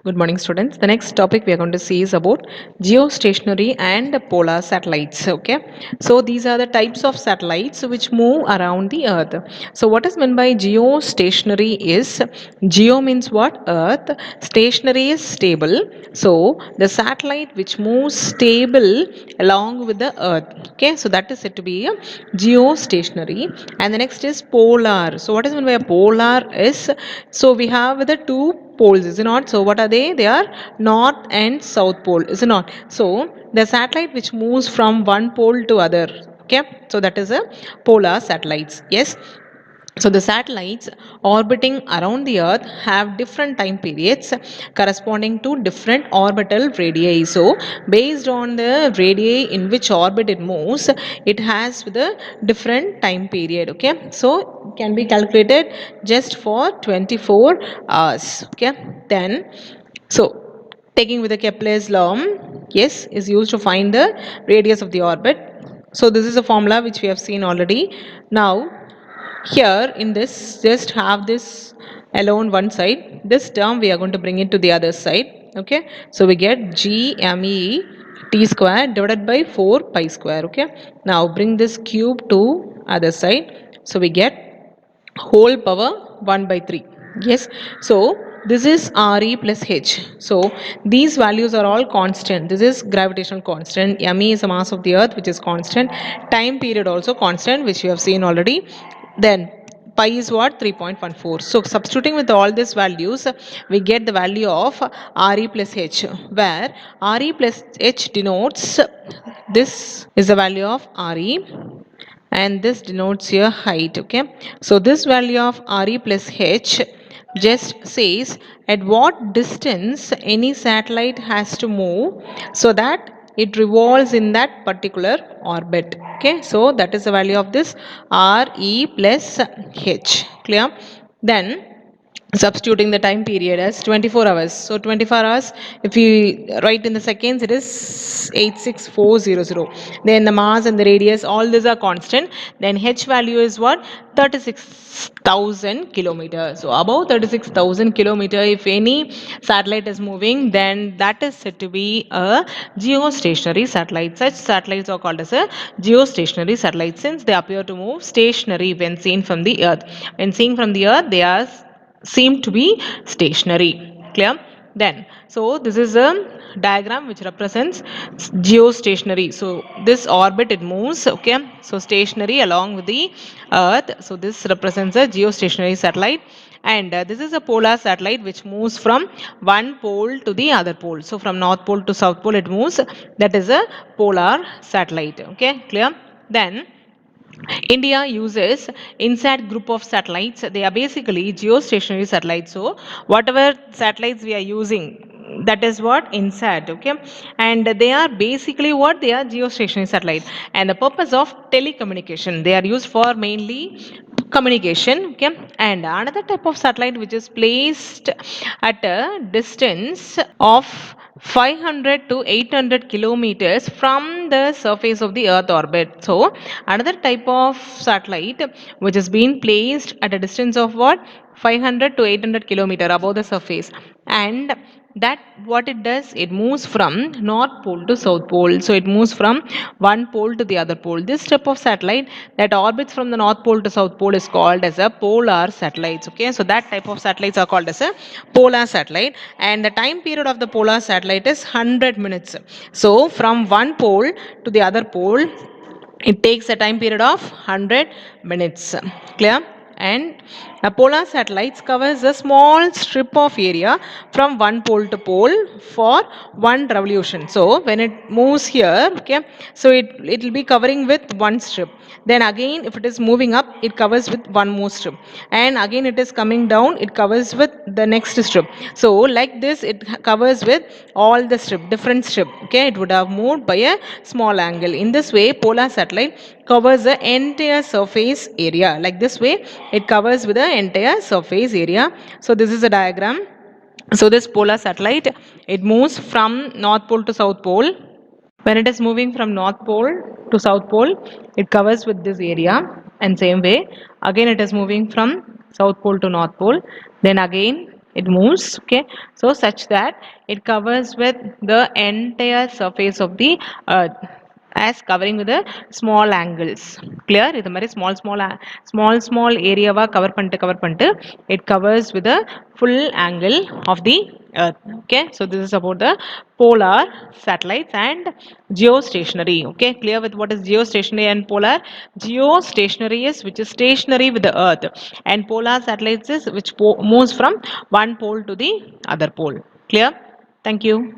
Good morning, students. The next topic we are going to see is about geostationary and polar satellites. Okay, so these are the types of satellites which move around the Earth. So, what is meant by geostationary is geo means what? Earth. Stationary is stable. So, the satellite which moves stable along with the Earth. Okay, so that is said to be a geostationary. And the next is polar. So, what is meant by a polar is so we have the two poles, is it not? So what are they? They are north and south pole, is it not? So the satellite which moves from one pole to other. Okay, so that is a polar satellites. Yes, so the satellites orbiting around the Earth have different time periods corresponding to different orbital radii. So based on the radii in which orbit it moves, it has the different time period. Okay, so can be calculated just for 24 hours. Okay, then so taking with the Kepler's law, yes, is used to find the radius of the orbit. So this is a formula which we have seen already. Now here in this, just have this alone one side. This term we are going to bring it to the other side. Okay, so we get GME t square divided by 4 pi square. Okay, now bring this cube to other side. So we get whole power 1 by 3. Yes, so this is Re plus H. So these values are all constant. This is gravitational constant. Me is the mass of the earth which is constant. Time period also constant, which you have seen already. Then pi is what? 3.14. So substituting with all these values, we get the value of Re plus H, where Re plus H denotes, this is the value of Re, and this denotes your height. Okay, so this value of Re plus H just says at what distance any satellite has to move so that it revolves in that particular orbit. Okay, so that is the value of this Re plus H. Clear? Then substituting the time period as 24 hours. So 24 hours, if you write in the seconds, it is 86400. Then the mass and the radius, all these are constant. Then H value is what? 36,000 kilometers. So above 36,000 kilometers, if any satellite is moving, then that is said to be a geostationary satellite. Such satellites are called as a geostationary satellite since they appear to move stationary when seen from the Earth. When seen from the Earth, they are seem to be stationary. Clear? Then so this is a diagram which represents geostationary. So this orbit it moves. Okay, so stationary along with the earth. So this represents a geostationary satellite. And this is a polar satellite which moves from one pole to the other pole. So from north pole to south pole it moves. That is a polar satellite. Okay, clear? Then India uses INSAT group of satellites. They are basically geostationary satellites. So whatever satellites we are using, that is what INSAT. Okay, and they are basically what? They are geostationary satellite. And the purpose of telecommunication, they are used for mainly communication. Okay, and another type of satellite which is placed at a distance of 500 to 800 kilometers from the surface of the earth orbit. So another type of satellite which has been placed at a distance of what? 500 to 800 kilometer above the surface, and that what it does, it moves from north pole to south pole. So it moves from one pole to the other pole. This type of satellite that orbits from the north pole to south pole is called as a polar satellites. Okay, so that type of satellites are called as a polar satellite, and the time period of the polar satellite is 100 minutes. So from one pole to the other pole, it takes a time period of 100 minutes. Clear? And a polar satellites covers a small strip of area from one pole to pole for one revolution. So when it moves here, okay, so it will be covering with one strip. Then again, if it is moving up, it covers with one more strip, and again it is coming down, it covers with the next strip. So like this, it covers with all the strip, different strip. Okay, it would have moved by a small angle. In this way, polar satellite covers the entire surface area. Like this way, it covers with the entire surface area. So this is a diagram. So this polar satellite, it moves from north pole to south pole. When it is moving from north pole to south pole, it covers with this area. And same way, again it is moving from south pole to north pole. Then again it moves, okay, so such that it covers with the entire surface of the earth as covering with the small angles. Clear? இது மாதிரி small ஏரியாவா cover பண்ணிட்டு it covers with the full angle of the earth. Okay, so this is about the polar satellites and geostationary. Okay, clear with what is geostationary and polar? Geostationary is which is stationary with the earth, and polar satellites is which moves from one pole to the other pole. Clear? Thank you.